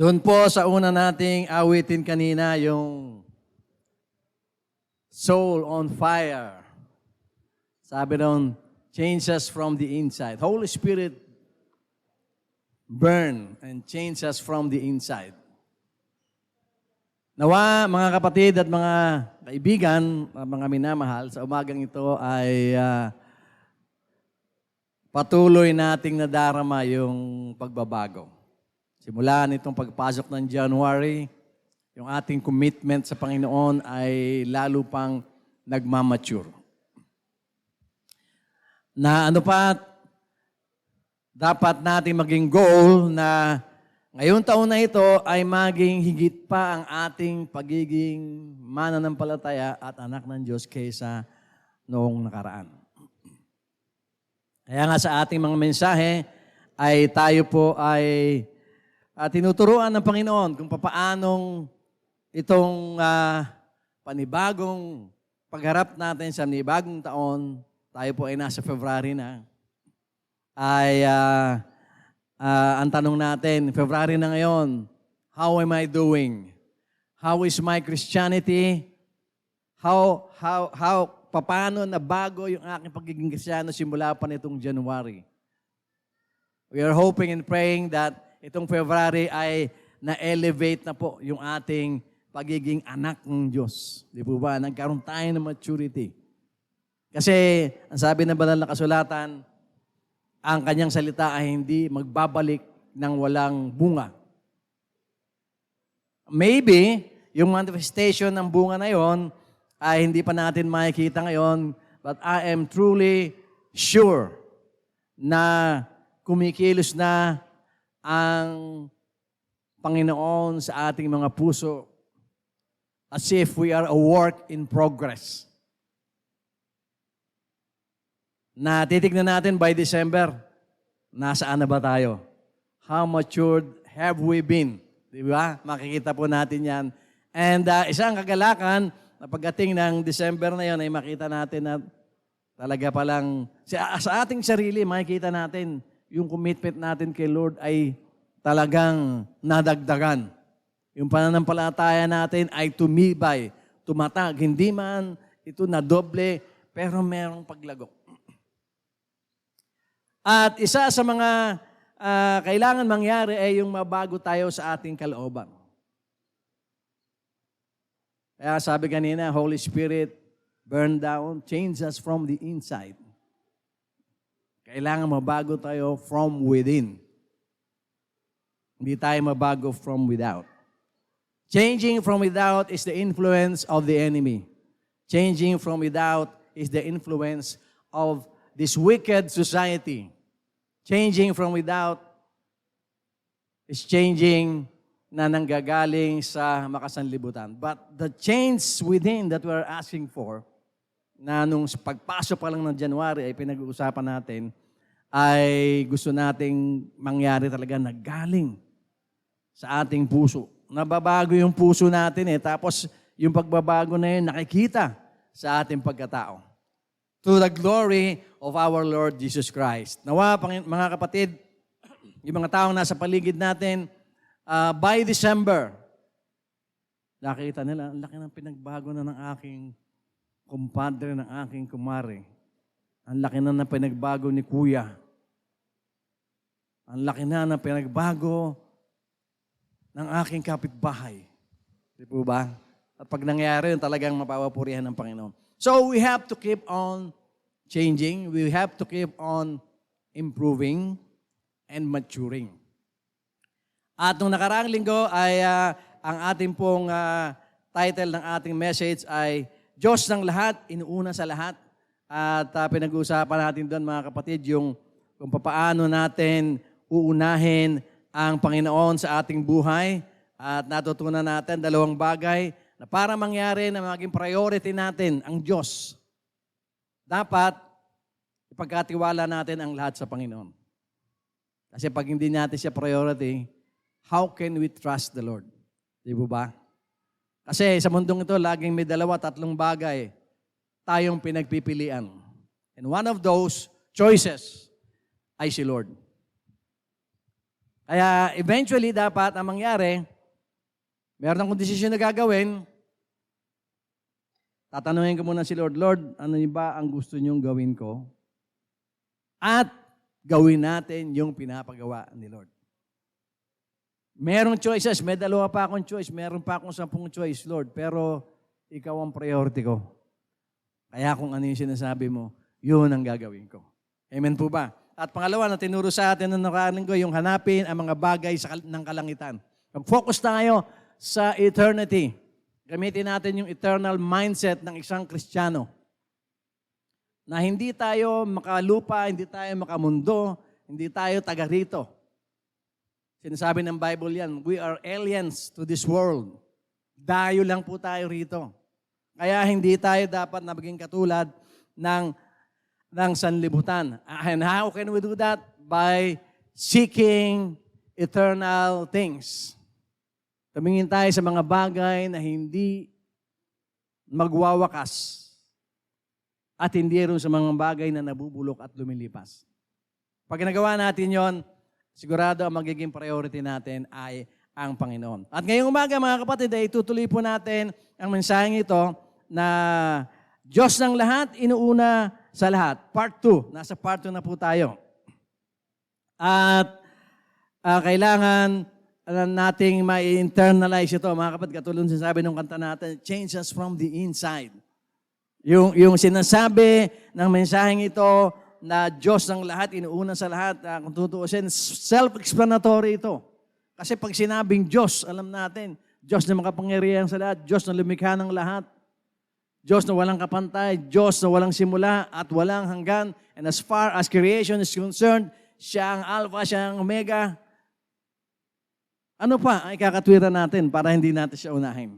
Doon po sa una nating awitin kanina, yung Soul on Fire. Sabi doon, change us from the inside. Holy Spirit, burn and change us from the inside. Nawa, mga kapatid at mga kaibigan, mga minamahal, sa umagang ito ay patuloy nating nadarama yung pagbabago. Simula nitong pagpasok ng January, yung ating commitment sa Panginoon ay lalo pang nagmamature. Na ano pa, dapat nating maging goal na ngayong taon na ito ay maging higit pa ang ating pagiging mananampalataya at anak ng Diyos kaysa noong nakaraan. Kaya nga sa ating mga mensahe ay tayo po ay tinuturuan ng Panginoon kung papaanong itong panibagong pagharap natin sa panibagong taon, tayo po ay nasa February na, ay ang tanong natin, February na ngayon, how am I doing? How is my Christianity? Paano na bago yung aking pagiging Kristiyano simula pa nitong January? We are hoping and praying that itong February ay na-elevate na po yung ating pagiging anak ng Diyos. Di po ba? Nagkaroon tayo ng maturity. Kasi, ang sabi ng banal na kasulatan, ang kanyang salita ay hindi magbabalik ng walang bunga. Maybe, yung manifestation ng bunga na yon ay hindi pa natin makikita ngayon, but I am truly sure na kumikilos na ang Panginoon sa ating mga puso as if we are a work in progress. Na titignan natin by December, nasaan na ba tayo? How matured have we been? Di ba? Makikita po natin yan. And isang kagalakan na pagdating ng December na yon ay makita natin na talaga palang sa ating sarili, makikita natin yung commitment natin kay Lord ay talagang nadagdagan. Yung pananampalataya natin ay tumibay, tumatag. Hindi man ito nadoble, pero merong paglago. At isa sa mga kailangan mangyari ay yung mabago tayo sa ating kalooban. Kaya sabi kanina, Holy Spirit, burn down, change us from the inside. Kailangan mabago tayo from within. Hindi tayo mabago from without. Changing from without is the influence of the enemy. Changing from without is the influence of this wicked society. Changing from without is changing na nanggagaling sa makasanlibutan. But the change within that we are asking for, na nung pagpasok pa lang ng January ay pinag-uusapan natin, ay gusto nating mangyari talaga na galing sa ating puso. Nababago yung puso natin tapos yung pagbabago na yun nakikita sa ating pagkatao. To the glory of our Lord Jesus Christ. Nawa, mga kapatid, yung mga taong nasa paligid natin, by December, nakita nila, ang laki ng pinagbago na ng aking kumpadre, ng aking kumare. Ang laki na ng pinagbago ni Kuya. Ang laki na ng pinagbago ng aking kapitbahay. Di po ba? At pag nangyari yun, talagang mapapapurihan ng Panginoon. So we have to keep on changing. We have to keep on improving and maturing. At nung nakaraang linggo ay ang ating pong title ng ating message ay Diyos ng lahat, inuuna sa lahat. At pinag-uusapan natin doon mga kapatid yung kung paano natin uunahin ang Panginoon sa ating buhay. At natutunan natin dalawang bagay na para mangyari na maging priority natin ang Diyos. Dapat ipagkatiwala natin ang lahat sa Panginoon. Kasi pag hindi natin siya priority, how can we trust the Lord? Di ba? Kasi sa mundong ito, laging may 2-3 bagay tayong pinagpipilian. And one of those choices ay si Lord. Kaya eventually dapat ang mangyari, meron akong desisyon na gagawin, tatanungin ko muna si Lord, Lord, ano ba ang gusto niyong gawin ko? At gawin natin yung pinapagawa ni Lord. Merong choices, may 2 pa akong choice, meron pa akong 10 choice, Lord, pero ikaw ang priority ko. Kaya kung ano yung sinasabi mo, yun ang gagawin ko. Amen po ba? At pangalawa na tinuro sa atin ng nakaraan ko, yung hanapin ang mga bagay ng kalangitan. Mag-focus tayo sa eternity. Gamitin natin yung eternal mindset ng isang Kristiyano. Na hindi tayo makalupa, hindi tayo makamundo, hindi tayo taga rito. Sinasabi ng Bible yan, we are aliens to this world. Dayo lang po tayo rito. Kaya hindi tayo dapat na maging katulad ng sanlibutan. And how can we do that? By seeking eternal things. Tumingin tayo sa mga bagay na hindi magwawakas at hindi rin sa mga bagay na nabubulok at lumilipas. Pag nagawa natin yon, sigurado ang magiging priority natin ay ang Panginoon. At ngayong umaga mga kapatid, ay itutuloy po natin ang mensaheng ito na Diyos ng lahat, inuuna sa lahat. Part 2. Nasa part 2 na po tayo. At kailangan nating ma-internalize ito. Mga kapatid, katulad sa sabi ng kanta natin, change us from the inside. Yung sinasabi ng mensaheng ito na Diyos ng lahat, inuuna sa lahat, kung tutuusin, self-explanatory ito. Kasi pag sinabing Diyos, alam natin, Diyos na makapangyarihan sa lahat, Diyos na lumikha ng lahat, Diyos na walang kapantay, Diyos na walang simula at walang hanggan. And as far as creation is concerned, siya ang Alpha, siya ang Omega. Ano pa ang ikakatwiran natin para hindi natin siya unahin?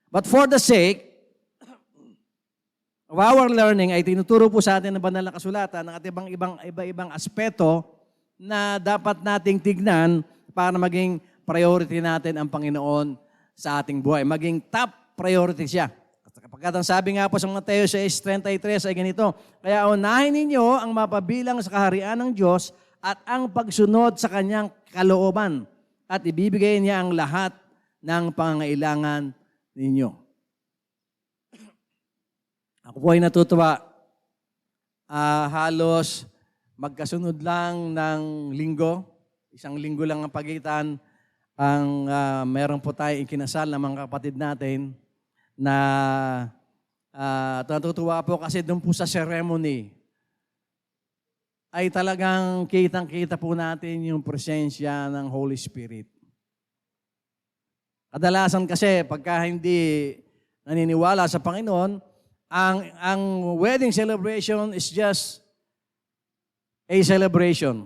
But for the sake of our learning, ay tinuturo po sa atin ng banal na kasulatan ng iba-ibang aspeto na dapat nating tignan para maging priority natin ang Panginoon sa ating buhay. Maging top priority siya. Kapag ang sabi nga po sa Mateo 6:33 ay ganito, kaya unahin ninyo ang mapabilang sa kaharian ng Diyos at ang pagsunod sa kanyang kalooban at ibibigay niya ang lahat ng pangangailangan ninyo. Ako po ay natutuwa. Halos magkasunod lang ng linggo. Isang linggo lang ang pagitan. Meron po tayong ikinasal ng mga kapatid natin na natutuwa po kasi doon po sa ceremony ay talagang kitang-kita po natin yung presensya ng Holy Spirit. Kadalasan kasi pagka hindi naniniwala sa Panginoon, ang wedding celebration is just a celebration.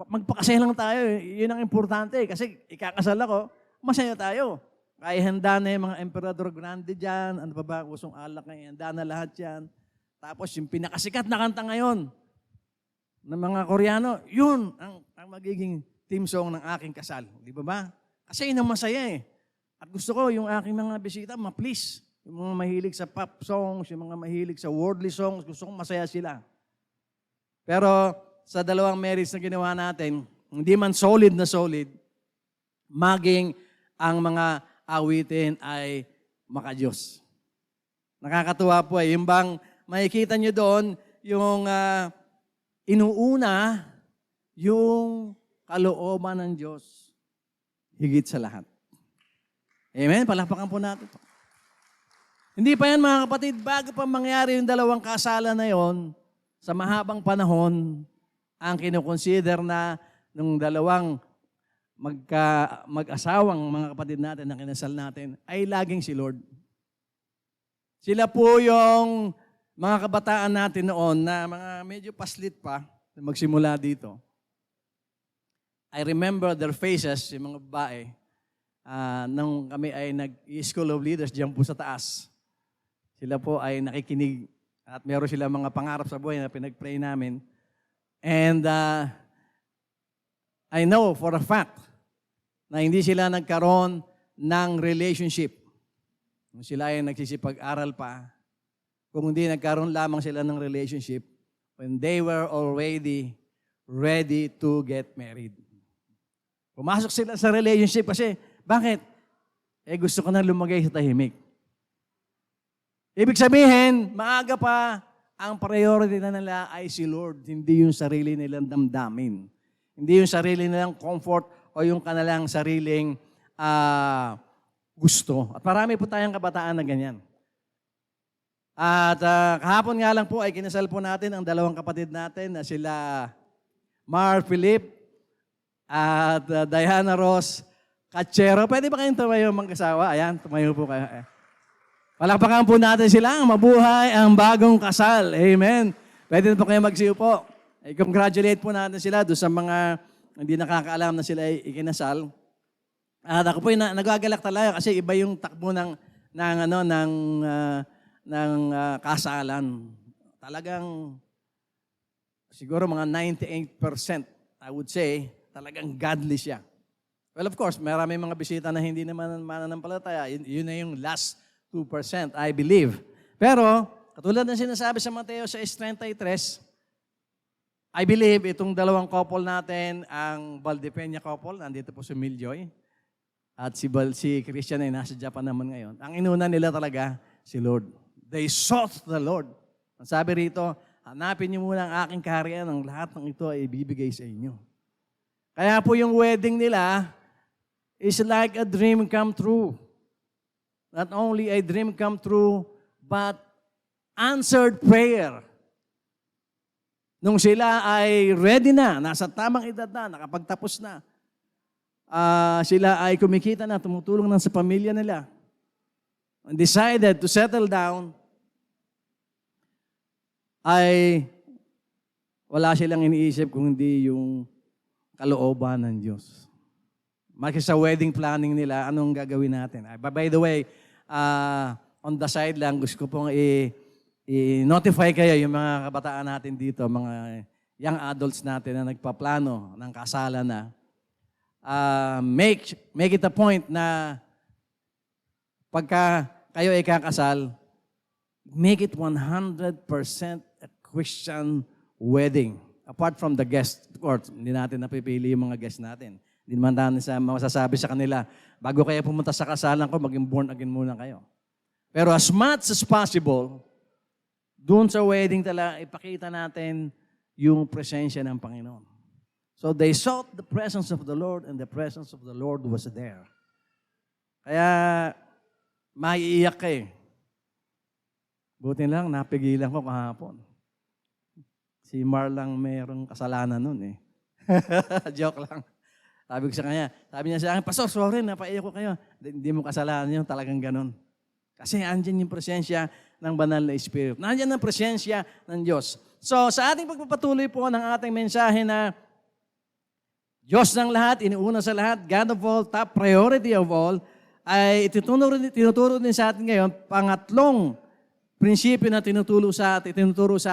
Magpakasaya lang tayo. Yun ang importante. Kasi ikakasal ako, masaya tayo. Kaya handa na yung mga Emperador Grande dyan. Ano pa ba? Usong alak na handa na lahat yan. Tapos yung pinakasikat na kanta ngayon ng mga Koreano, yun ang magiging theme song ng aking kasal. Di ba? Kasi yun ang masaya eh. At gusto ko yung aking mga bisita, ma-please. Yung mga mahilig sa pop songs, yung mga mahilig sa worldly songs, gusto kong masaya sila. Pero sa dalawang marriage na ginawa natin, hindi man solid na solid, maging ang mga awitin ay maka-Diyos. Nakakatuwa po eh. Yung bang makikita nyo doon, yung inuuna yung kalooban ng Diyos higit sa lahat. Amen? Palakpakan po natin ito. Hindi pa yan mga kapatid, bago pa mangyari yung dalawang kasalan na yon, sa mahabang panahon, ang kinukonsider na nung dalawang mag-asawang mga kapatid natin na kinasal natin ay laging si Lord. Sila po yung mga kabataan natin noon na mga medyo paslit pa na magsimula dito. I remember their faces, yung mga babae, nung kami ay nag-School of Leaders diyan po sa taas. Sila po ay nakikinig at meron sila mga pangarap sa buhay na pinag-pray namin. And I know for a fact na hindi sila nagkaroon ng relationship. Kung sila ay nagsisipag-aral pa, kung hindi nagkaroon lamang sila ng relationship, when they were already ready to get married. Pumasok sila sa relationship kasi, bakit? Gusto ko na lumagay sa tahimik. Ibig sabihin, maaga pa, ang priority na nila ay si Lord, hindi yung sarili nilang damdamin. Hindi yung sarili nilang comfort o yung kanilang sariling gusto. At marami po tayong kabataan na ganyan. At kahapon nga lang po ay kinasal po natin ang dalawang kapatid natin na sila Mar Philip at Diana Ross Cachero. Pwede ba kayong tumayo magkasawa? Ayan, tumayo po kayo. Palakpakan po natin sila. Mabuhay ang bagong kasal. Amen. Pwede po kayo magsiupo. I-congratulate po natin sila doon sa mga hindi nakakaalam na sila ay ikinasal. At ako po nagagalak talaga kasi iba yung takbo ng kasalan. Talagang siguro mga 98% I would say talagang godly siya. Well, of course, marami mga bisita na hindi naman mananampalataya. Yun na yung last 2%, I believe. Pero, katulad ng sinasabi sa Mateo 6:33, I believe itong dalawang couple natin, ang Valdepeña couple, nandito po si Miljoy, at si Christian ay nasa Japan naman ngayon. Ang inuna nila talaga, si Lord. They sought the Lord. Ang sabi rito, hanapin niyo muna ang aking kaharian, ang lahat ng ito ay ibibigay sa inyo. Kaya po yung wedding nila is like a dream come true. Not only a dream come true, but answered prayer. Nung sila ay ready na, nasa tamang edad na, nakapagtapos na, sila ay kumikita na, tumutulong na sa pamilya nila, and decided to settle down, ay wala silang iniisip kung hindi yung kalooban ng Diyos. Maki sa wedding planning nila, anong gagawin natin? By the way, on the side lang, gusto ko pong i-notify kayo yung mga kabataan natin dito, mga young adults natin na nagpaplano ng kasalan na. Make it a point na pagka kayo ay kakasal, make it 100% a Christian wedding. Apart from the guest, of course, hindi natin napipili yung mga guest natin. Hindi naman tayo masasabi sa kanila, bago kayo pumunta sa kasalan ko, maging born again muna kayo. Pero as much as possible, doon sa wedding talaga, ipakita natin yung presensya ng Panginoon. So they sought the presence of the Lord and the presence of the Lord was there. Kaya, maiiyak ka eh. Buti lang, napigilan ko kahapon. Si Mar lang mayroong kasalanan nun eh. Joke lang. Sabi ko sa kanya, sabi niya sa akin, Pastor, sorry, napaiyak ko kayo. Hindi mo kasalanan yun, talagang ganun. Kasi andyan yung presensya ng banal na Espiritu. Nandyan ang presensya ng Diyos. So, sa ating pagpapatuloy po ng ating mensahe na Diyos ng lahat, inuuna sa lahat, God of all, top priority of all, ay tinuturo din sa atin ngayon, pangatlong prinsipyo na tinuturo sa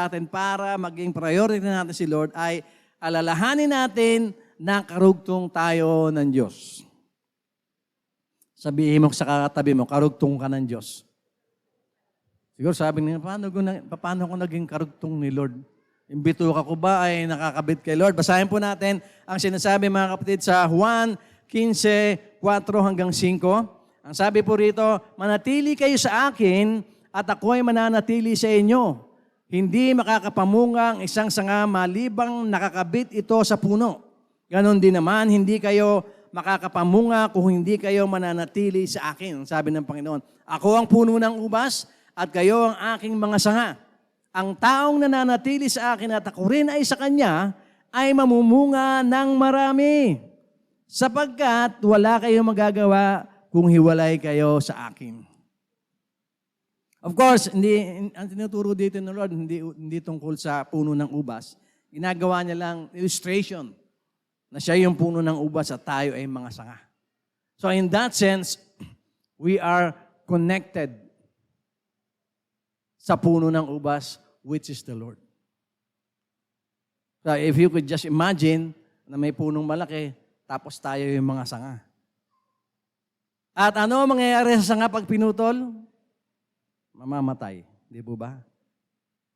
atin para maging priority natin si Lord ay alalahanin natin na karugtong tayo ng Diyos. Sabihin mo sa katabi mo, karugtong ka ng Diyos. Siguro sabi niya, paano ko naging karugtong ni Lord? Imbituka ko ba ay nakakabit kay Lord? Basahin po natin ang sinasabi mga kapatid sa Juan 15:4-5. Ang sabi po rito, manatili kayo sa akin at ako ay mananatili sa inyo. Hindi makakapamunga ang isang sanga malibang nakakabit ito sa puno. Ganon din naman, hindi kayo makakapamunga kung hindi kayo mananatili sa akin. Sabi ng Panginoon, ako ang puno ng ubas at kayo ang aking mga sanga. Ang taong nananatili sa akin at ako rin ay sa kanya ay mamumunga ng marami. Sapagkat wala kayong magagawa kung hiwalay kayo sa akin. Of course, ang tinuturo dito ng Lord, hindi tungkol sa puno ng ubas. Ginagawa niya lang illustration na siya yung puno ng ubas at tayo ay mga sanga. So in that sense, we are connected sa puno ng ubas, which is the Lord. So if you could just imagine na may punong malaki, tapos tayo yung mga sanga. At ano mangyayari sa sanga pag pinutol? Mamamatay. Di po ba?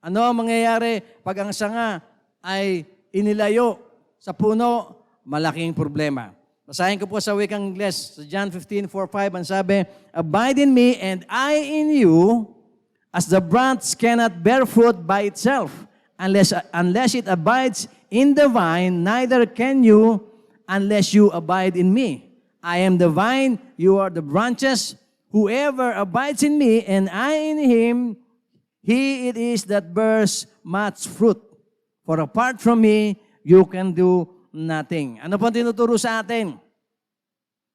Ano ang mangyayari pag ang sanga ay inilayo sa puno? Malaking problema. Basahin ko po sa wikang Ingles, sa John 15:4-5, ang sabi, "Abide in me and I in you, as the branch cannot bear fruit by itself, unless it abides in the vine, neither can you unless you abide in me. I am the vine, you are the branches. Whoever abides in me and I in him, he it is that bears much fruit. For apart from me, you can do nothing." Ano po tinuturo sa atin?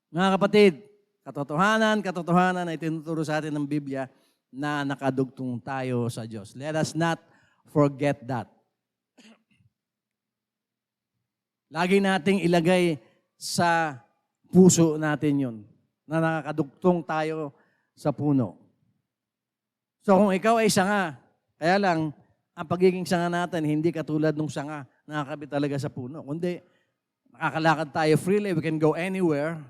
Mga kapatid, katotohanan ay tinuturo sa atin ng Biblia na nakadugtong tayo sa Diyos. Let us not forget that. Lagi nating ilagay sa puso natin yun, na nakakadugtong tayo sa puno. So kung ikaw ay sanga, kaya lang, ang pagiging sanga natin, hindi katulad ng sanga na nakakabit talaga sa puno. Kundi, nakakalakad tayo freely, we can go anywhere,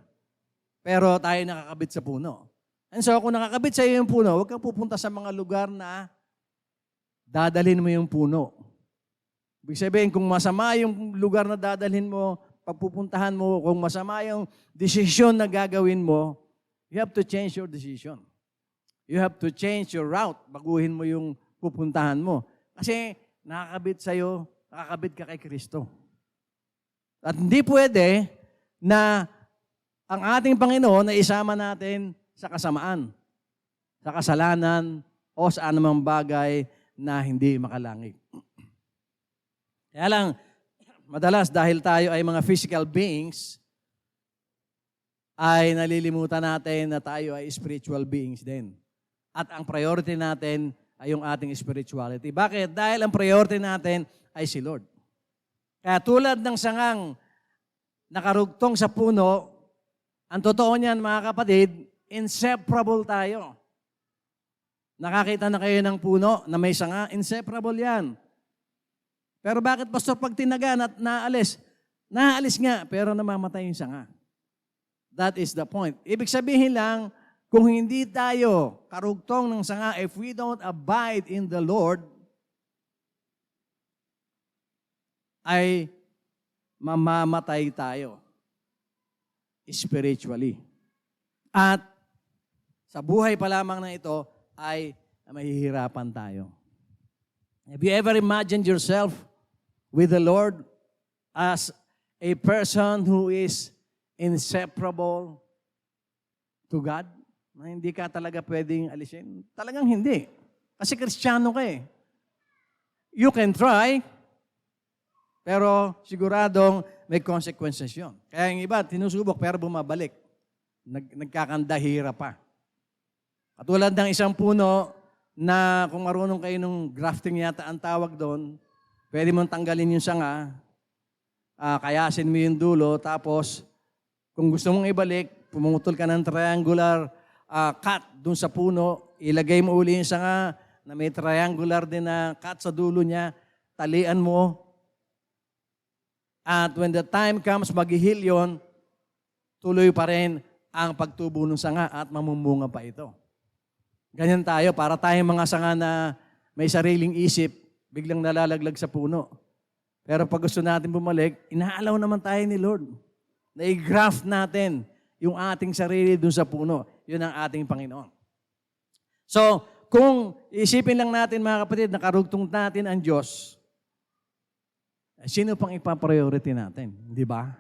pero tayo nakakabit sa puno. And so, kung nakakabit sa iyo yung puno, huwag kang pupunta sa mga lugar na dadalhin mo yung puno. Ibig sabihin, kung masama yung lugar na dadalhin mo, pagpupuntahan mo, kung masama yung desisyon na gagawin mo, you have to change your decision. You have to change your route. Baguhin mo yung pupuntahan mo. Kasi nakakabit sa'yo, nakakabit ka kay Kristo. At hindi pwede na ang ating Panginoon na isama natin sa kasamaan, sa kasalanan, o sa anumang bagay na hindi makalangit. Kaya lang, madalas dahil tayo ay mga physical beings, ay nalilimutan natin na tayo ay spiritual beings din. At ang priority natin ay yung ating spirituality. Bakit? Dahil ang priority natin ay si Lord. Kaya tulad ng sangang nakarugtong sa puno, ang totoo niyan mga kapatid, inseparable tayo. Nakakita na kayo ng puno na may sanga, inseparable yan. Pero bakit, Pastor, pag tinagan at naalis? Naalis nga, pero namamatay yung sanga. That is the point. Ibig sabihin lang, kung hindi tayo karugtong ng sanga, if we don't abide in the Lord, ay mamamatay tayo spiritually. At sa buhay pa lamang na ito, ay mahihirapan tayo. Have you ever imagined yourself with the Lord as a person who is inseparable to God? Na hindi ka talaga pwedeng alisin? Talagang hindi. Kasi Kristiyano ka eh. You can try, pero siguradong may consequences yun. Kaya yung iba, tinusubok pero bumabalik. Nagkakandahira pa. Katulad ng isang puno na kung marunong kayo ng grafting yata ang tawag doon, pwede mong tanggalin yung sanga, kayasin mo yung dulo, tapos kung gusto mong ibalik, pumutol ka ng triangular cut dun sa puno, ilagay mo uli yung sanga na may triangular din na cut sa dulo niya, talian mo, at when the time comes, mag-heal yun, tuloy pa rin ang pagtubo ng sanga at mamumunga pa ito. Ganyan tayo, para tayong mga sanga na may sariling isip, biglang nalalaglag sa puno. Pero pag gusto natin bumalik, inaalaw naman tayo ni Lord. Na-graft natin yung ating sarili dun sa puno. Yun ang ating Panginoon. So, kung isipin lang natin mga kapatid, nakarugtong natin ang Diyos, sino pang ipapriority natin? Di ba?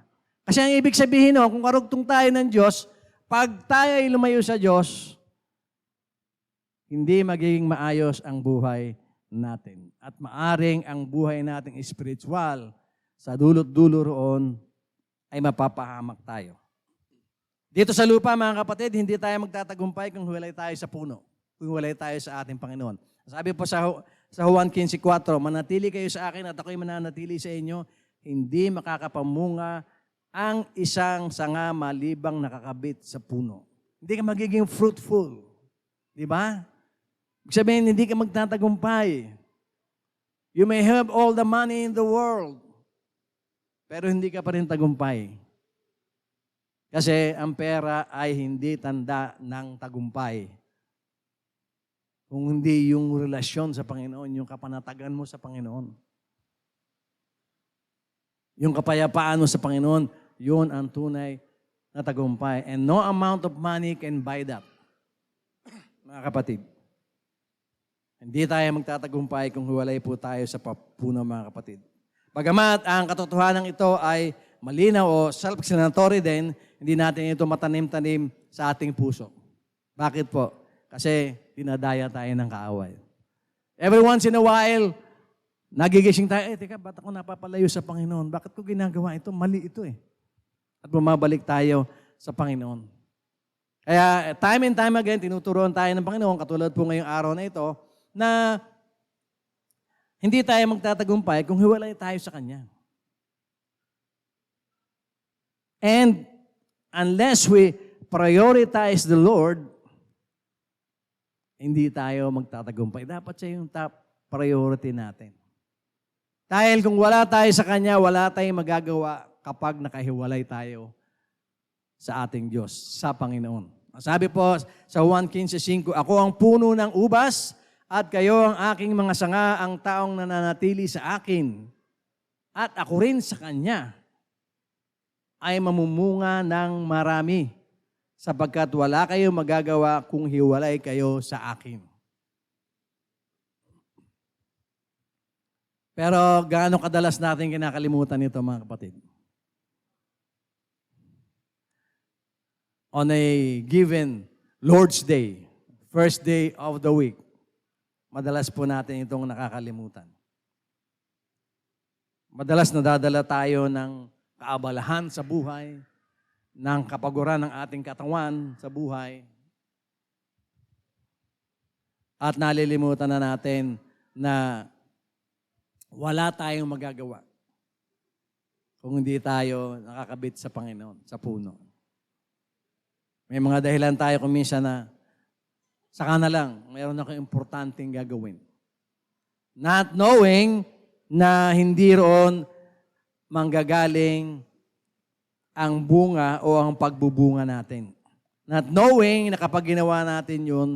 Kasi ang ibig sabihin, kung karugtong tayo ng Diyos, pag tayo ay lumayo sa Diyos, hindi magiging maayos ang buhay natin. At maaring ang buhay nating spiritual, sa dulot-dulo roon, ay mapapahamak tayo. Dito sa lupa, mga kapatid, hindi tayo magtatagumpay kung huwalay tayo sa puno, kung huwalay tayo sa ating Panginoon. Sabi po sa Juan 15:4, manatili kayo sa akin at ako'y mananatili sa inyo, hindi makakapamunga ang isang sanga malibang nakakabit sa puno. Hindi ka magiging fruitful. Di ba? Sabihin, hindi ka magtatagumpay. You may have all the money in the world, pero hindi ka pa rin tagumpay. Kasi ang pera ay hindi tanda ng tagumpay. Kung hindi yung relasyon sa Panginoon, yung kapanatagan mo sa Panginoon. Yung kapayapaan mo sa Panginoon, yun ang tunay na tagumpay. And no amount of money can buy that. Mga kapatid, hindi tayo magtatagumpay kung hiwalay po tayo sa puno, mga kapatid. Bagamat ang katotohanan ito ay malinaw o self-explanatory din, hindi natin ito matanim-tanim sa ating puso. Bakit po? Kasi dinadaya tayo ng kaaway. Every once in a while, nagigising tayo, teka, ba't ako napapalayo sa Panginoon? Bakit ko ginagawa ito? Mali ito eh. At bumabalik tayo sa Panginoon. Kaya time and time again, tinuturuan tayo ng Panginoon, katulad po ngayong araw na ito, na hindi tayo magtatagumpay kung hiwalay tayo sa Kanya. And unless we prioritize the Lord, hindi tayo magtatagumpay. Dapat siya yung top priority natin. Dahil kung wala tayo sa Kanya, wala tayong magagawa kapag nakahiwalay tayo sa ating Diyos, sa Panginoon. Sabi po sa 1:15, ako ang puno ng ubas at kayo ang aking mga sanga, ang taong nananatili sa akin. At ako rin sa Kanya ay mamumunga ng marami sapagkat wala kayong magagawa kung hiwalay kayo sa akin. Pero gaano kadalas natin kinakalimutan ito, mga kapatid? On a given Lord's Day, first day of the week, madalas po natin itong nakakalimutan. Madalas nadadala tayo ng kaabalahan sa buhay, ng kapaguran ng ating katawan sa buhay, at nalilimutan na natin na wala tayong magagawa kung hindi tayo nakakabit sa Panginoon, sa puno. May mga dahilan tayo kung minsan na saka na lang, mayroon akong importanteng gagawin. Not knowing na hindi roon manggagaling ang bunga o ang pagbubunga natin. Not knowing na kapag ginawa natin yun,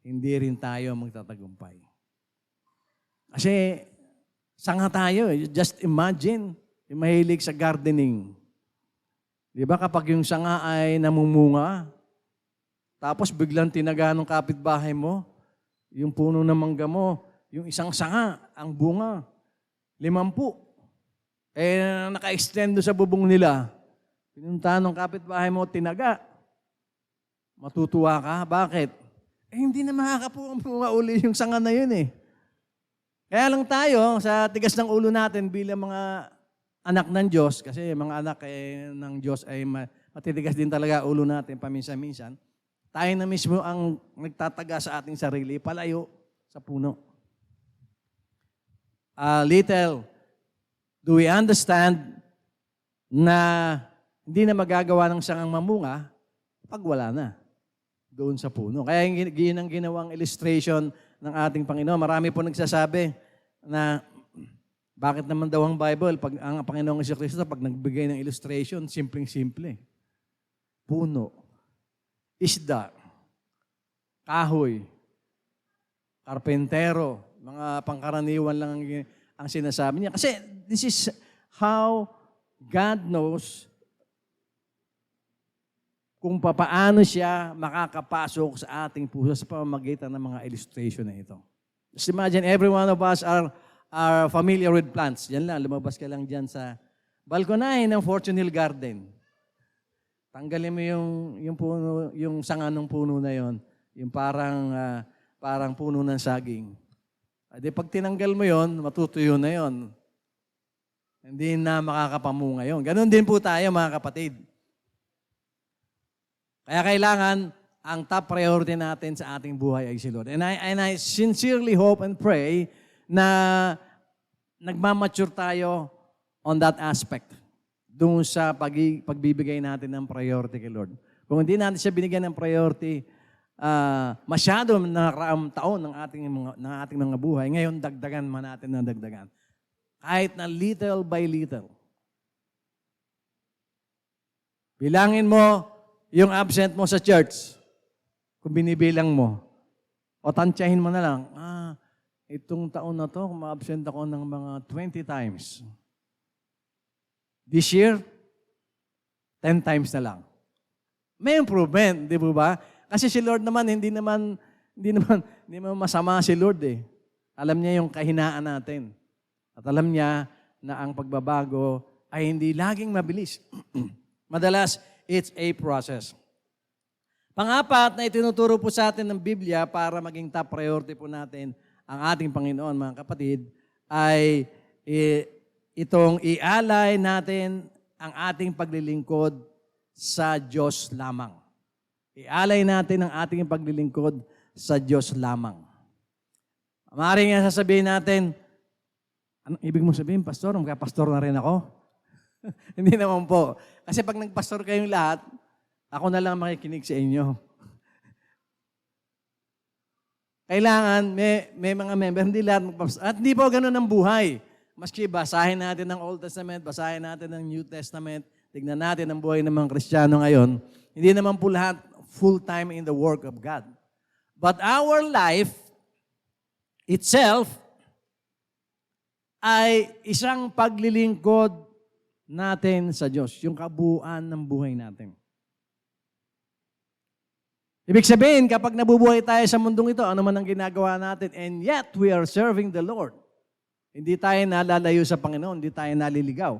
hindi rin tayo magtatagumpay. Kasi sanga tayo. Just imagine, yung mahilig sa gardening. Di ba kapag yung sanga ay namumunga, tapos biglang tinaga ng kapitbahay mo, yung puno ng mangga mo, yung isang sanga, ang bunga, 50. Naka-extend sa bubong nila. Pinuntahan ng kapitbahay mo, tinaga. Matutuwa ka? Bakit? Hindi na makakapunga uli yung sanga na yun eh. Kaya lang tayo, sa tigas ng ulo natin bilang mga anak ng Diyos, kasi mga anak ng Diyos ay matitigas din talaga ulo natin paminsan-minsan, tayo na mismo ang nagtataga sa ating sarili, palayo sa puno. Little do we understand na hindi na magagawa ng sangang mamunga pag wala na doon sa puno. Kaya yun ang ginawang illustration ng ating Panginoon. Marami po nagsasabi na bakit naman daw ang Bible, pag ang Panginoong Jesucristo, pag nagbigay ng illustration, simpleng-simple. Puno, isda, kahoy, karpentero, mga pangkaraniwan lang ang sinasabi niya. Kasi this is how God knows kung paano siya makakapasok sa ating puso sa pamamagitan ng mga illustration na ito. Just imagine, every one of us are familiar with plants. Yan lang, lumabas ka lang dyan sa balkonahe ng Fortune Hill Garden. Tanggalin mo yung puno, yung sanga ng puno na yon, yung parang puno ng saging. Adi pag tinanggal mo yon, matutuyo na yon. Hindi na makakapamunga yon. Ganon din po tayo, mga kapatid. Kaya kailangan ang top priority natin sa ating buhay ay si Lord. And I sincerely hope and pray na nagmamature tayo on that aspect doon sa pagbibigay natin ng priority kay Lord. Kung hindi natin siya binigyan ng priority, masyado nakaraang taon ng ating mga buhay, ngayon dagdagan man natin ng dagdagan. Kahit na little by little. Bilangin mo yung absent mo sa church. Kung binibilang mo. O tansyahin mo na lang, itong taon na to, ma-absent ako ng mga 20 times. This year, 10 times na lang. May improvement, di ba? Kasi si Lord naman, hindi naman masama si Lord eh. Alam niya yung kahinaan natin. At alam niya na ang pagbabago ay hindi laging mabilis. Madalas, it's a process. Pang-apat na itinuturo po sa atin ng Biblia para maging top priority po natin ang ating Panginoon, mga kapatid, ay itong ialay natin ang ating paglilingkod sa Diyos lamang. Ialay natin ang ating paglilingkod sa Diyos lamang. Maaaring nga sasabihin natin, ano ibig mo sabihin, pastor? Magka-pastor na rin ako? Hindi naman po. Kasi pag nagpastor kayong lahat, ako na lang makikinig sa inyo. Kailangan, may mga member, hindi lahat magpapastor. At hindi po ganun ang buhay. Maski basahin natin ng Old Testament, basahin natin ng New Testament, tignan natin ang buhay ng mga Kristiyano ngayon, hindi naman po lahat full-time in the work of God. But our life itself ay isang paglilingkod natin sa Diyos, yung kabuuan ng buhay natin. Ibig sabihin, kapag nabubuhay tayo sa mundong ito, ano man ang ginagawa natin, and yet we are serving the Lord. Hindi tayo nalalayo sa Panginoon, hindi tayo naliligaw.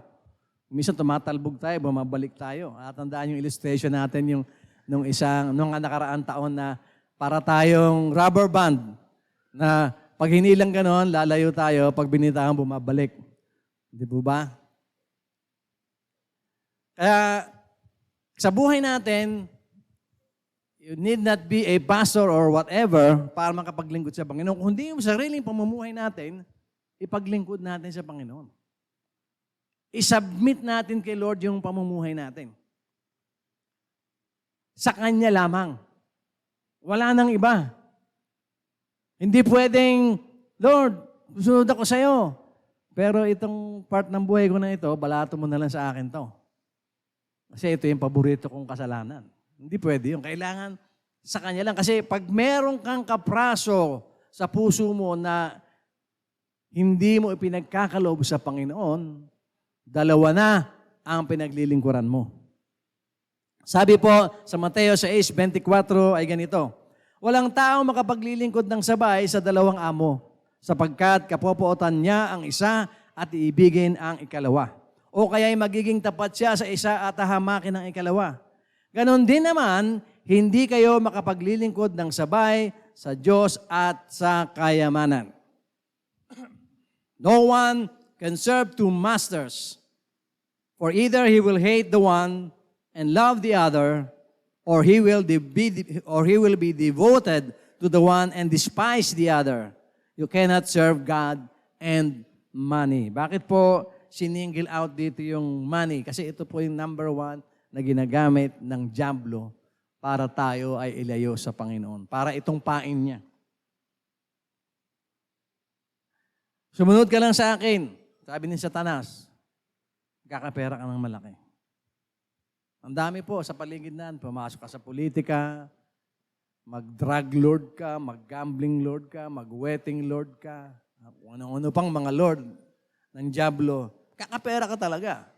Minsan tumatalbog tayo, bumabalik tayo. Tandaan yung illustration natin nung nakaraang taon na para tayong rubber band na pag hinilang ganon, lalayo tayo, pag binitawan, bumabalik. Hindi po ba? Kaya sa buhay natin, you need not be a pastor or whatever para makapaglingkod sa Panginoon. Kung hindi yung sariling pamumuhay natin, ipaglingkod natin sa Panginoon. I-submit natin kay Lord yung pamumuhay natin. Sa Kanya lamang. Wala nang iba. Hindi pwedeng, Lord, susunod ako sa'yo. Pero itong part ng buhay ko na ito, balato mo na lang sa akin to. Kasi ito yung paborito kong kasalanan. Hindi pwede yun. Kailangan sa Kanya lang. Kasi pag meron kang kapraso sa puso mo na hindi mo ipinagkakaloob sa Panginoon, dalawa na ang pinaglilingkuran mo. Sabi po sa Mateo 6:24 ay ganito, walang tao makapaglilingkod ng sabay sa dalawang amo, sapagkat kapopootan niya ang isa at iibigin ang ikalawa. O kaya'y magiging tapat siya sa isa at hahamakin ang ikalawa. Ganon din naman, hindi kayo makapaglilingkod ng sabay sa Diyos at sa kayamanan. No one can serve two masters, for either he will hate the one and love the other, or he will be devoted to the one and despise the other. You cannot serve God and money. Bakit po sininggle out dito yung money? Kasi ito po yung number one na ginagamit ng dyablo para tayo ay ilayo sa Panginoon. Para itong pain niya. Sumunod ka lang sa akin, sabi ni Satanas, kakapera ka ng malaki. Ang dami po sa paligid na, pumasok ka sa politika, mag-drug lord ka, mag-gambling lord ka, mag-wedding lord ka, kung ano-ano pang mga lord ng dyablo, kakapera ka talaga.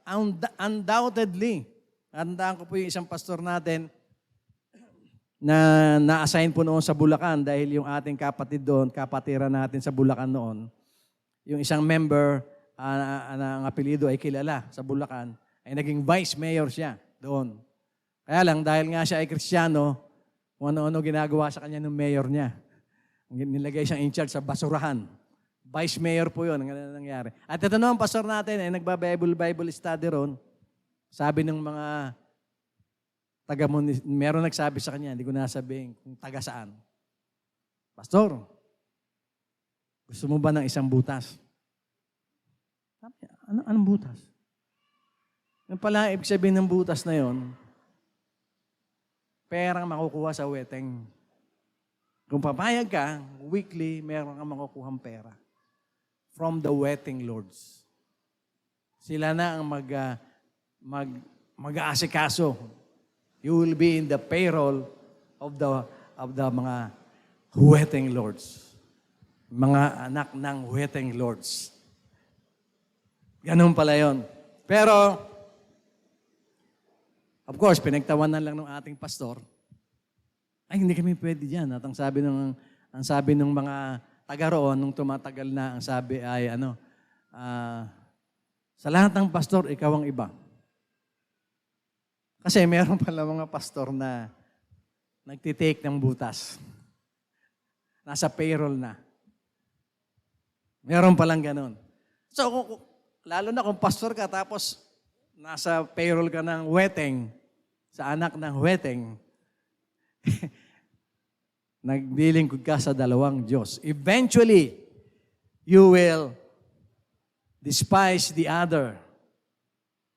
Undoubtedly. Tandaan ko po yung isang pastor natin na na-assign po noon sa Bulacan dahil yung ating kapatid doon, kapatiran natin sa Bulacan noon, yung isang member ang apelido ay kilala sa Bulacan, ay naging vice mayor siya doon. Kaya lang, dahil nga siya ay Kristiyano, kung ano-ano ginagawa sa kanya ng mayor niya. Nilagay siyang in charge sa basurahan. Vice mayor po yun, ang nangyari. At ito naman, pastor natin, ay nagba-Bible study ron. Sabi ng mga meron nagsabi sa kanya, hindi ko nasabihin kung taga saan. Pastor, gusto mo ba ng isang butas? Sabi niya, anong butas? Yung pala, ibig sabihin ng butas na yon, perang makukuha sa weteng. Kung papayag ka, weekly, meron kang makukuhang pera from the wetting lords. Sila na ang mag-aasikaso. You will be in the payroll of the mga wetting lords. Mga anak ng wetting lords. Ganun pala yun. Pero, Of course, pinagtawanan lang ng ating pastor. Ay, hindi kami pwede dyan. At ang sabi ng mga taga roon, nung tumatagal na, ang sabi ay, sa lahat ng pastor, ikaw ang iba. Kasi meron pala mga pastor na nagtitake ng butas. Nasa payroll na. Meron palang ganun. So, lalo na kung pastor ka, tapos nasa payroll ka ng wedding, sa anak ng wedding, nagdilingkod ka sa dalawang Diyos. Eventually, you will despise the other.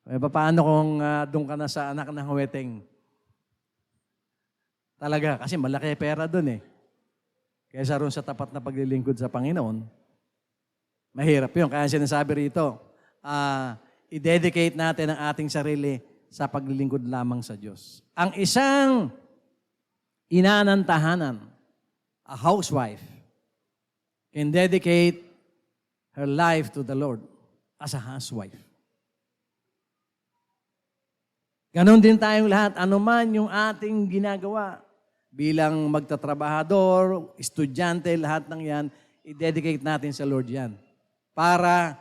Paano kung doon ka na sa anak ng wedding? Talaga, kasi malaki pera doon eh. Kaysa roon sa tapat na paglilingkod sa Panginoon, mahirap yun. Kaya sinasabi rito, i-dedicate natin ang ating sarili sa paglilingkod lamang sa Diyos. Ang isang ina ng tahanan, a housewife, can dedicate her life to the Lord as a housewife. Ganon din tayong lahat, anuman yung ating ginagawa, bilang magtatrabahador, estudyante, lahat ng yan, i-dedicate natin sa Lord yan. Para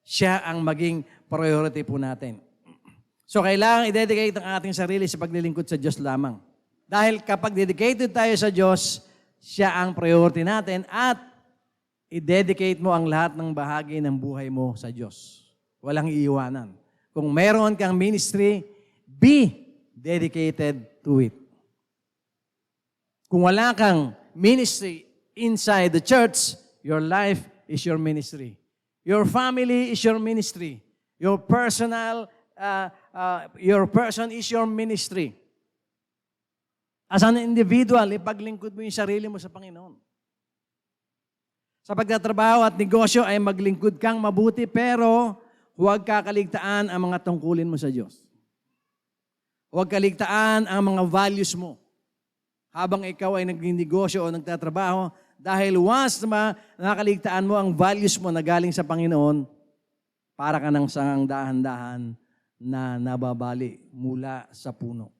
siya ang maging priority po natin. So, kailangan i-dedicate ang ating sarili sa paglilingkod sa Diyos lamang. Dahil kapag dedicated tayo sa Diyos, siya ang priority natin at i-dedicate mo ang lahat ng bahagi ng buhay mo sa Diyos. Walang iiwanan. Kung meron kang ministry, be dedicated to it. Kung wala kang ministry inside the church, your life is your ministry. Your family is your ministry. Your person is your ministry. As an individual, ipaglingkod mo yung sarili mo sa Panginoon. Sa pagtatrabaho at negosyo ay maglingkod kang mabuti, pero huwag kakaligtaan ang mga tungkulin mo sa Diyos. Huwag kaligtaan ang mga values mo habang ikaw ay nagninegosyo o nagtatrabaho, dahil once na nakaligtaan mo ang values mo na galing sa Panginoon, para ka ng sangang dahan-dahan na nababali mula sa puno.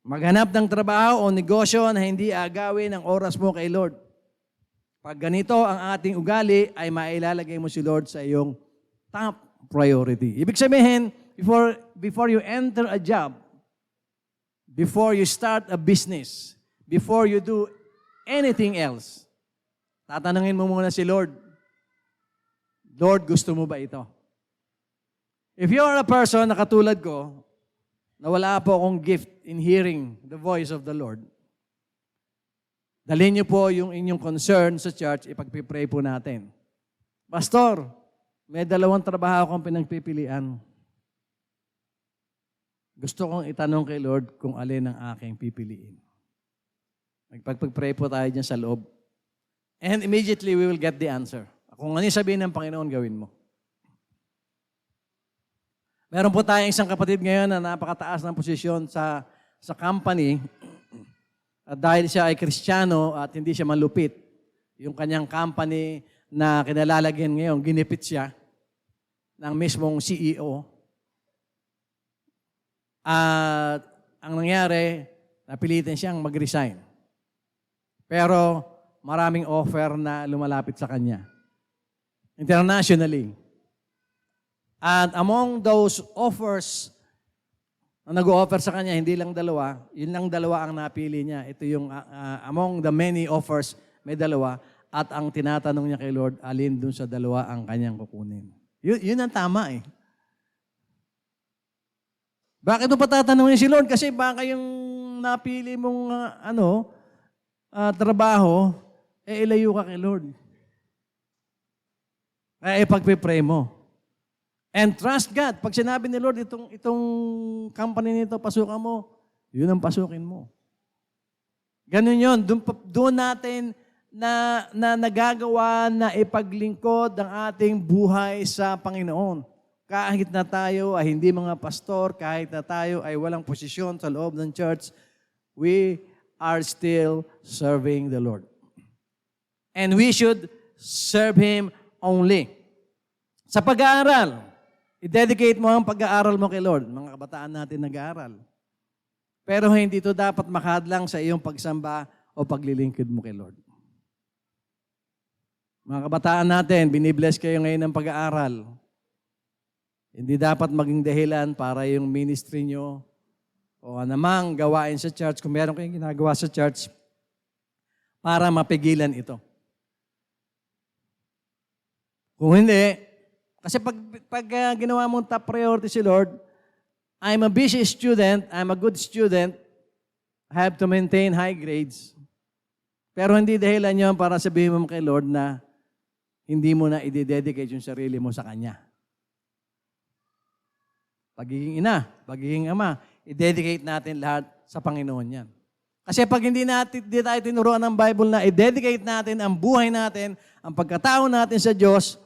Maghanap ng trabaho o negosyo na hindi agawin ang oras mo kay Lord. Pag ganito ang ating ugali, ay mailalagay mo si Lord sa iyong top priority. Ibig sabihin, before you enter a job, before you start a business, before you do anything else, tatanungin mo muna si Lord, Lord, gusto mo ba ito? If you are a person na katulad ko, na wala po akong gift in hearing the voice of the Lord, dalhin niyo po yung inyong concern sa church, ipagpipray po natin. Pastor, may 2 trabaho akong pinagpipilian. Gusto kong itanong kay Lord kung alin ang aking pipiliin. Magpagpray po tayo dyan sa loob. And immediately we will get the answer. Kung ano yung sabihin ng Panginoon, gawin mo. Meron po tayong isang kapatid ngayon na napakataas ng posisyon sa company. At dahil siya ay Kristiyano at hindi siya malupit, yung kanyang company na kinalalagyan ngayon, ginipit siya ng mismong CEO. At ang nangyari, napilitan siyang mag-resign. Pero maraming offer na lumalapit sa kanya. Internationally. At among those offers na nag-o-offer sa kanya, hindi lang 2, yun lang 2 ang napili niya. Ito yung among the many offers, may 2. At ang tinatanong niya kay Lord, alin dun sa 2 ang kanyang kukunin. Yun ang tama eh. Bakit mo patatanungin si Lord? Kasi baka yung napili mong trabaho, ilayo ka kay Lord. Kaya ipagpipray mo. And trust God. Pag sinabi ni Lord, itong company nito, pasukan mo, yun ang pasukin mo. Ganun yun. Doon natin na nagagawa na ipaglingkod ang ating buhay sa Panginoon. Kahit na tayo ay hindi mga pastor, kahit na tayo ay walang posisyon sa loob ng church, we are still serving the Lord. And we should serve Him only. Sa pag-aaral, I-dedicate mo ang pag-aaral mo kay Lord. Mga kabataan natin nag-aaral. Pero hindi ito dapat makahadlang sa iyong pagsamba o paglilingkod mo kay Lord. Mga kabataan natin, binibless kayo ngayon ng pag-aaral. Hindi dapat maging dahilan para yung ministry nyo o anumang gawain sa church, kung meron kayong ginagawa sa church, para mapigilan ito. Kung hindi, kasi pag ginawa mong top priority si Lord, I'm a busy student, I'm a good student, I have to maintain high grades. Pero hindi dahilan yun para sabihin mo kay Lord na hindi mo na i-dedicate yung sarili mo sa Kanya. Pagiging ina, pagiging ama, i-dedicate natin lahat sa Panginoon yan. Kasi pag hindi tayo tinuruan ng Bible na i-dedicate natin ang buhay natin, ang pagkatao natin sa Diyos,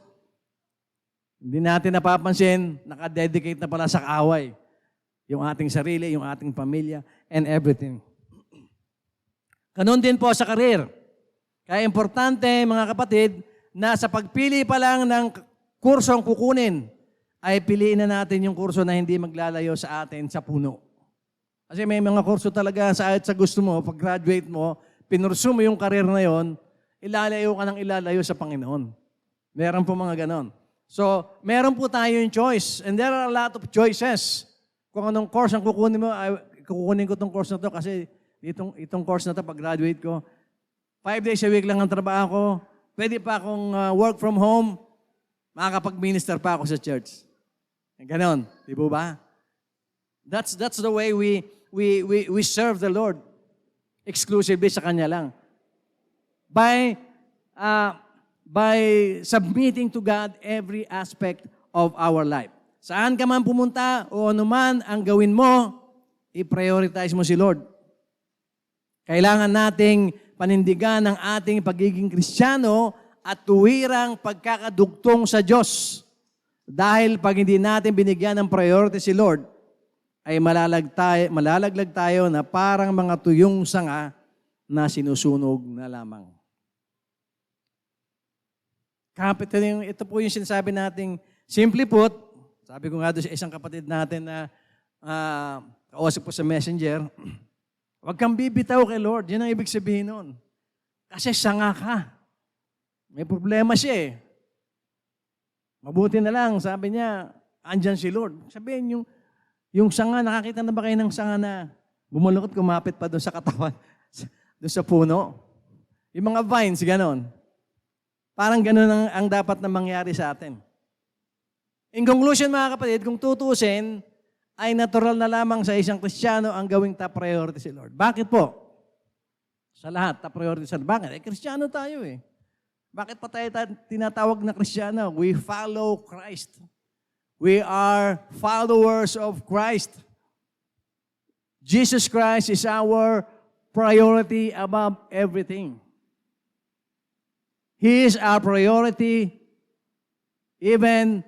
hindi natin napapansin, nakadedicate na pala sa kaaway. Yung ating sarili, yung ating pamilya, and everything. Ganun din po sa karir. Kaya importante, mga kapatid, na sa pagpili pa lang ng kursong kukunin, ay piliin na natin yung kurso na hindi maglalayo sa atin sa puno. Kasi may mga kurso talaga sa gusto mo, pag graduate mo, pinursu mo yung karir na yon, ilalayo ka ng ilalayo sa Panginoon. Meron po mga ganon. So, meron po tayo yung choice. And there are a lot of choices. Kung anong course ang kukunin mo, ay kukunin ko itong course na to kasi itong course na to, pag graduate ko, 5 days a week lang ang trabaho ko, pwede pa akong work from home, makakapag-minister pa ako sa church. Ganon. Di po ba? That's the way we serve the Lord. Exclusively sa Kanya lang. By submitting to God every aspect of our life. Saan ka man pumunta o anuman ang gawin mo, i-prioritize mo si Lord. Kailangan nating panindigan ang ating pagiging Kristiyano at tuwirang pagkakadugtong sa Diyos. Dahil pag hindi natin binigyan ng priority si Lord, ay malalaglag tayo na parang mga tuyong sanga na sinusunog na lamang. Ito po yung sinasabi nating, simply put, sabi ko nga doon sa isang kapatid natin na kausap po sa messenger, huwag kang bibitaw kay Lord. Yan ang ibig sabihin nun. Kasi sanga ka. May problema siya eh. Mabuti na lang, sabi niya, andyan si Lord. Sabihin, yung sanga, nakakita na ba kayo ng sanga na bumalukot, kumapit pa doon sa katawan, doon sa puno? Yung mga vines, ganon. Parang ganon ang dapat na mangyari sa atin. In conclusion, mga kapatid, kung tutusin, ay natural na lamang sa isang Kristiyano ang gawing top priority si Lord. Bakit po? Sa lahat, top priority si Lord. Bakit? Kristiyano tayo eh. Bakit pa tayo tinatawag na Kristiyano? We follow Christ. We are followers of Christ. Jesus Christ is our priority above everything. He is our priority. Even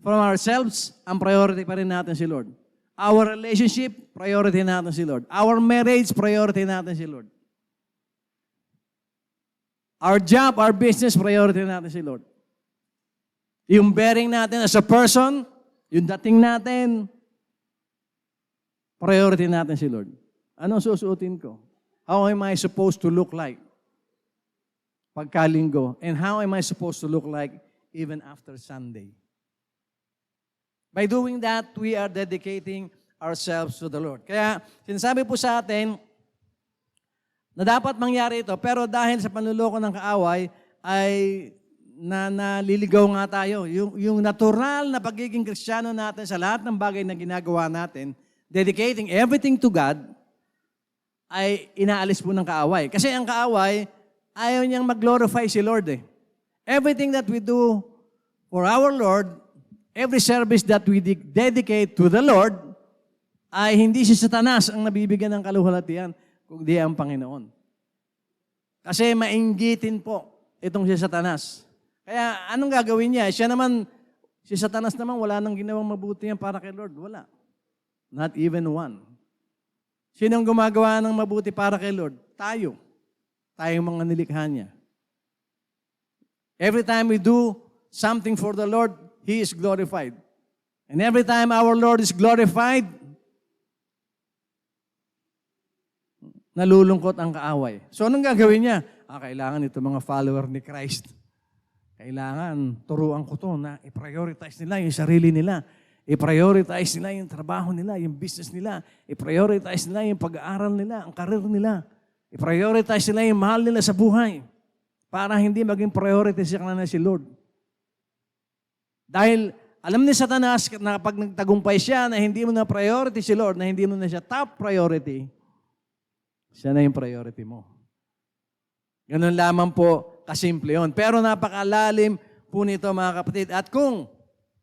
from ourselves, ang priority pa rin natin si Lord. Our relationship, priority natin si Lord. Our marriage, priority natin si Lord. Our job, our business, priority natin si Lord. Yung bearing natin as a person, yung dating natin, priority natin si Lord. Anong susuotin ko? How am I supposed to look like pagkalinggo? And how am I supposed to look like even after Sunday? By doing that, we are dedicating ourselves to the Lord. Kaya, sinasabi po sa atin na dapat mangyari ito, pero dahil sa panluloko ng kaaway, ay naliligaw nga tayo. Yung natural na pagiging Kristiyano natin sa lahat ng bagay na ginagawa natin, dedicating everything to God, ay inaalis po ng kaaway. Kasi ang kaaway, ayaw niyang mag-glorify si Lord eh. Everything that we do for our Lord, every service that we dedicate to the Lord, ay hindi si Satanas ang nabibigyan ng kaluwalhatian, kundi ang Panginoon. Kasi mainggitin po itong si Satanas. Kaya anong gagawin niya? Si Satanas naman, wala nang ginawang mabuti yan para kay Lord. Wala. Not even one. Sinong gumagawa ng mabuti para kay Lord? Tayo. Tayong mga nilikha niya. Every time we do something for the Lord, He is glorified. And every time our Lord is glorified, nalulungkot ang kaaway. So anong gagawin niya? Kailangan ito mga follower ni Christ. Kailangan turuan ko to na i-prioritize nila yung sarili nila. I-prioritize nila yung trabaho nila, yung business nila. I-prioritize nila yung pag-aaral nila, ang karir nila. I-prioritize nila yung mahal nila sa buhay para hindi maging priority sa kanila si Lord. Dahil alam ni Satanas na pag nagtagumpay siya na hindi mo na priority si Lord, na hindi mo na siya top priority, siya na yung priority mo. Ganun lamang po kasimple yun. Pero napakalalim po nito mga kapatid. At kung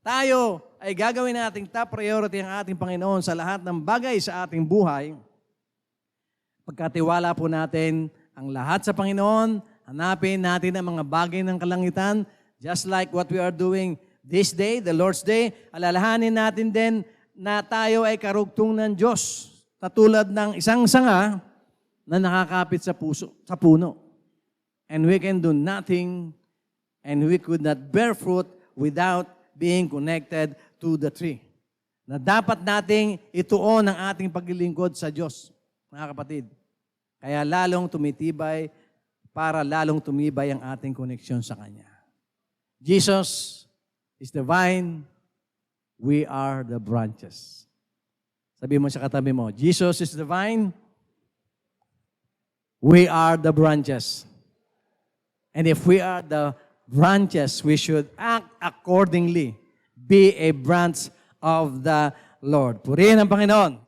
tayo ay gagawin nating top priority ang ating Panginoon sa lahat ng bagay sa ating buhay, pagkatiwala po natin ang lahat sa Panginoon, hanapin natin ang mga bagay ng kalangitan, just like what we are doing this day, the Lord's Day, alalahanin natin din na tayo ay karugtong ng Diyos, katulad ng isang sanga na nakakapit sa puno. And we can do nothing and we could not bear fruit without being connected to the tree. Na dapat nating ituon ang ating paglilingkod sa Diyos, mga kapatid. Kaya lalong tumitibay para lalong tumibay ang ating koneksyon sa Kanya. Jesus is the vine, we are the branches. Sabi mo sa katabi mo, Jesus is the vine, we are the branches. And if we are the branches, we should act accordingly. Be a branch of the Lord. Purihin ang Panginoon.